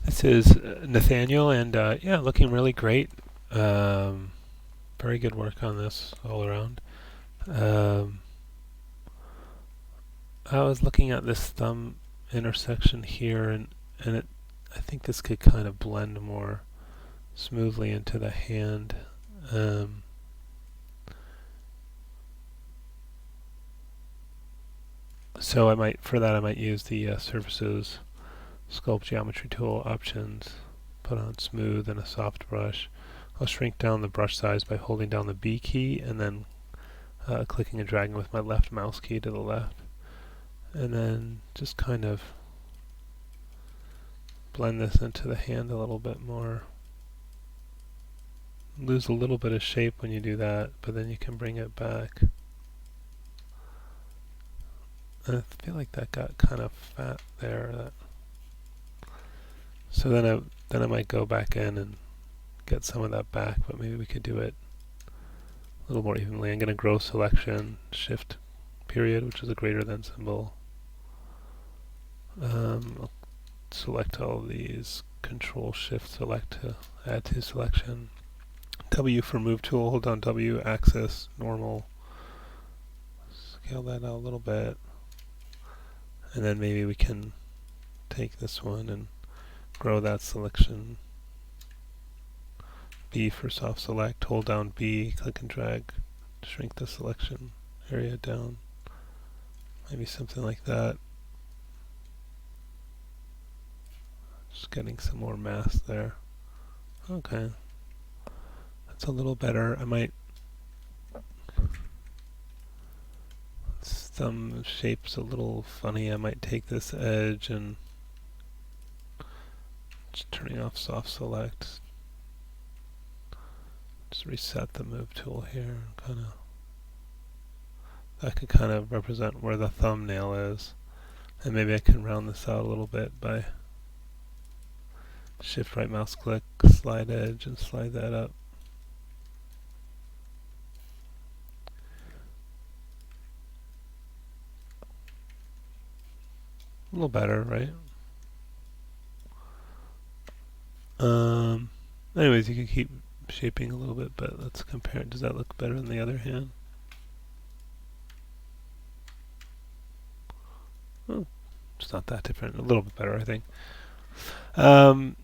This is Nathaniel, and yeah, looking really great. Um, Very good work on this all around. Um, I was looking at this thumb intersection here, and I think this could kind of blend more smoothly into the hand. Um, so for that I might use the Surfaces Sculpt Geometry tool options. Put on smooth and a soft brush. I'll shrink down the brush size by holding down the B key and then clicking and dragging with my left mouse key to the left. And then just kind of blend this into the hand a little bit more. Lose a little bit of shape when you do that, but then you can bring it back. And I feel like that got kind of fat there. So then I might go back in and get some of that back, but maybe we could do it a little more evenly. I'm going to grow selection, shift period, which is a greater than symbol. I'll select all of these, control shift select to add to selection. W for move tool, hold down W, axis, normal. Scale that out a little bit. And then maybe we can take this one and grow that selection. B for soft select, hold down B, click and drag, shrink the selection area down. Maybe something like that. Just getting some more mass there. Okay. That's a little better. I might... Some shape's a little funny. I might take this edge and just turning off soft select. Just reset the move tool here. That could kind of represent where the thumbnail is. And maybe I can round this out a little bit by shift right mouse click, slide edge, and slide that up. A little better, right? Anyways, you can keep shaping a little bit, but let's compare. Does that look better than the other hand? Oh, it's not that different. A little bit better, I think. And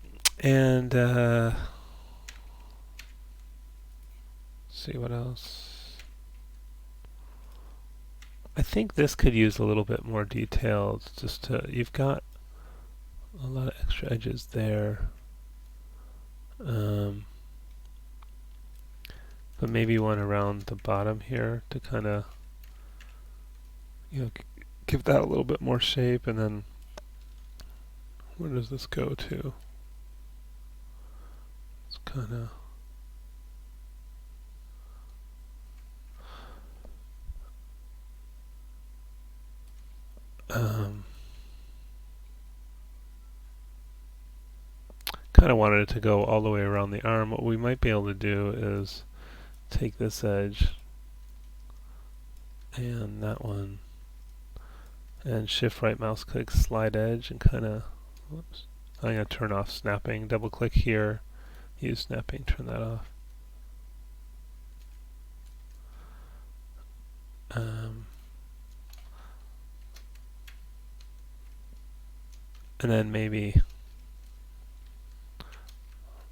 see what else. I think this could use a little bit more detail. Just to, you've got a lot of extra edges there. But maybe one around the bottom here to kind of, give that a little bit more shape. And then where does this go to? It's kind of kind of wanted it to go all the way around the arm. What we might be able to do is take this edge and that one and shift right mouse click, slide edge, and kind of, whoops, I'm going to turn off snapping. Double click here, use snapping, turn that off. And then maybe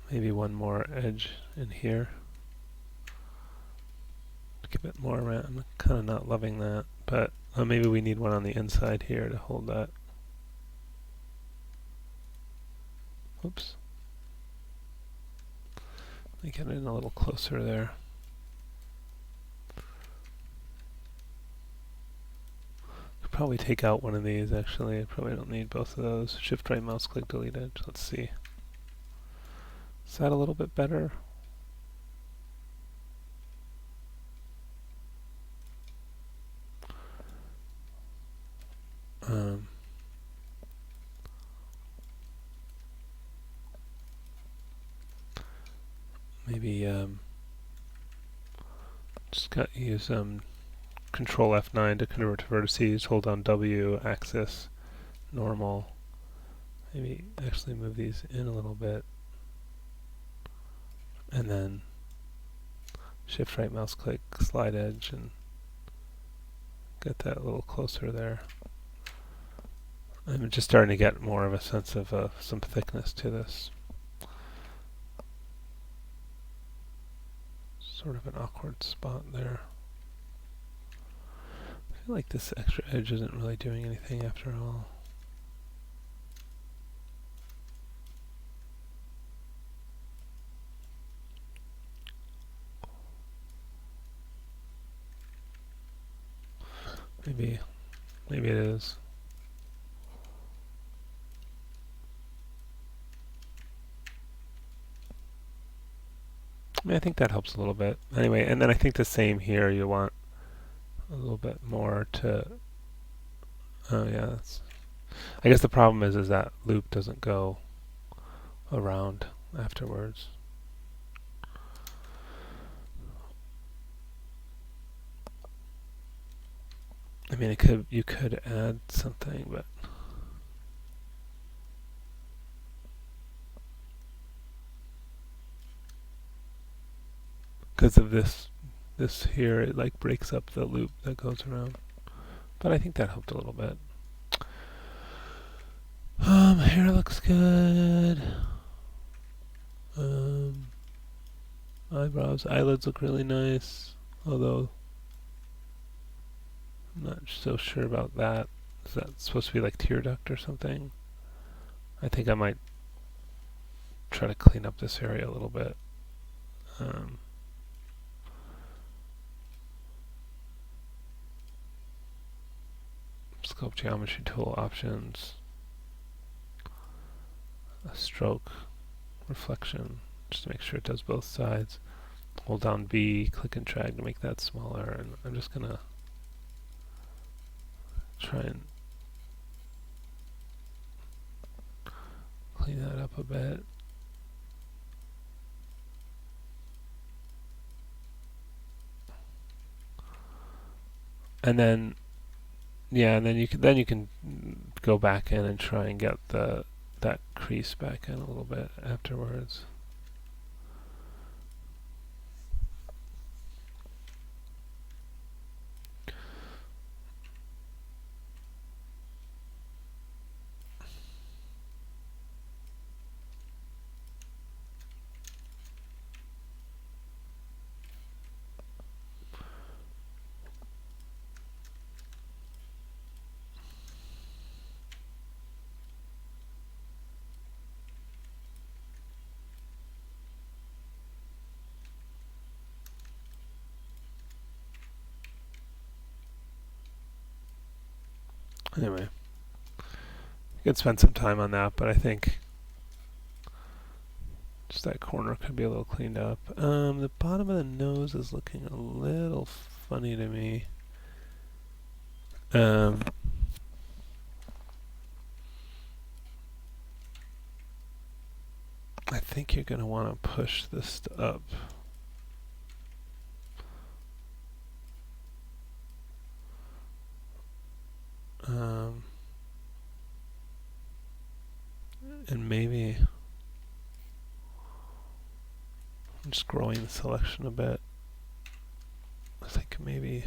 one more edge in here. Give it more around. I'm kind of not loving that, but maybe we need one on the inside here to hold that. Oops. Let me get in a little closer there. Could probably take out one of these actually. I probably don't need both of those. Shift right mouse click, delete edge. Let's see. Is that a little bit better? Maybe just use Control F9 to convert to vertices. Hold down W, axis, normal, maybe actually move these in a little bit, and then shift right mouse click, slide edge, and get that a little closer there. I'm just starting to get more of a sense of some thickness to this. Sort of an awkward spot there. I feel like this extra edge isn't really doing anything after all. Maybe it is. I mean, I think that helps a little bit. Anyway, and then I think the same here. You want a little bit more to. Oh yeah, that's. I guess the problem is that loop doesn't go around afterwards. I mean, you could add something, but because of this here, it like breaks up the loop that goes around. But I think that helped a little bit. Hair looks good. Eyebrows, eyelids look really nice. Although I'm not so sure about that. Is that supposed to be like tear duct or something? I think I might try to clean up this area a little bit. Sculpt geometry tool options. A stroke reflection, just to make sure it does both sides. Hold down B, click and drag to make that smaller, and I'm just gonna try and clean that up a bit. And then, yeah, and then you can go back in and try and get that crease back in a little bit afterwards. Anyway, you could spend some time on that, but I think just that corner could be a little cleaned up. The bottom of the nose is looking a little funny to me. I think you're going to want to push this up. And maybe I'm just growing the selection a bit. I think maybe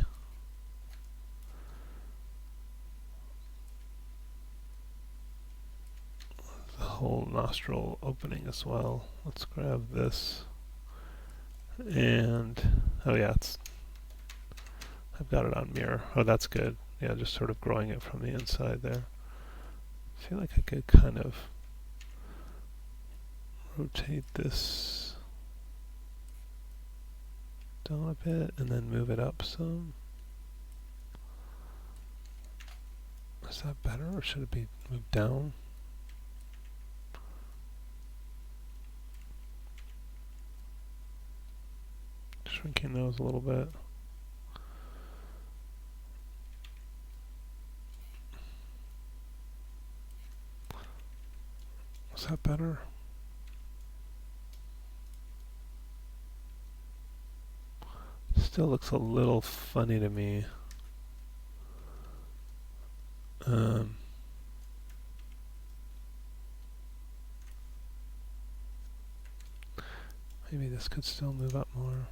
the whole nostril opening as well. Let's grab this. And oh yeah, I've got it on mirror. Oh, that's good. Yeah, just sort of growing it from the inside there. I feel like I could kind of rotate this down a bit and then move it up some. Is that better, or should it be moved down? Shrinking those a little bit. Is that better? Still looks a little funny to me. Maybe this could still move up more.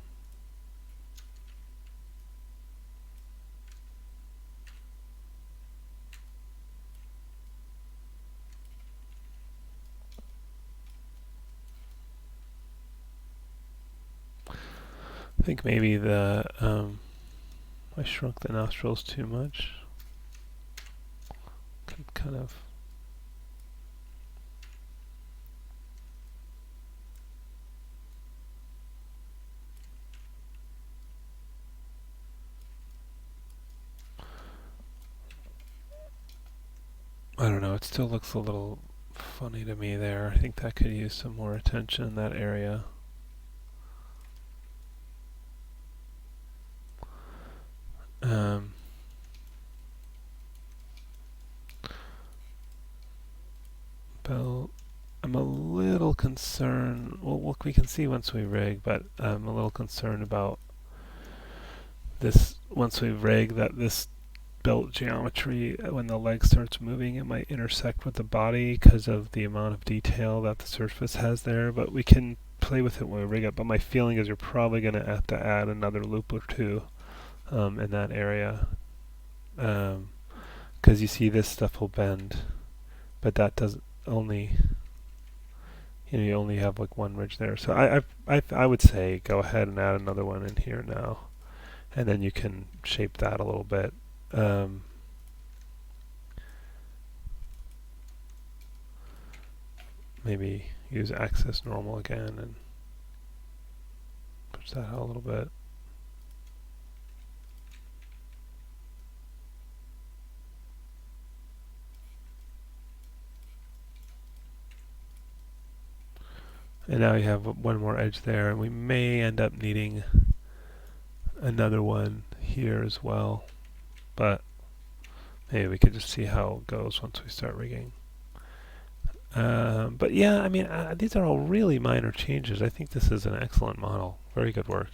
I think maybe I shrunk the nostrils too much. Could kind of. I don't know, it still looks a little funny to me there. I think that could use some more attention in that area. But I'm a little concerned. Well, we can see once we rig, but I'm a little concerned about this. Once we rig, that this belt geometry, when the leg starts moving, it might intersect with the body because of the amount of detail that the surface has there. But we can play with it when we rig it. But my feeling is you're probably going to have to add another loop or two in that area, because you see this stuff will bend, but that doesn't only. You only have like one ridge there. So I would say go ahead and add another one in here now, and then you can shape that a little bit. Maybe use axis normal again and push that out a little bit. And now you have one more edge there, and we may end up needing another one here as well, but maybe we could just see how it goes once we start rigging. But yeah, I mean, these are all really minor changes. I think this is an excellent model. Very good work.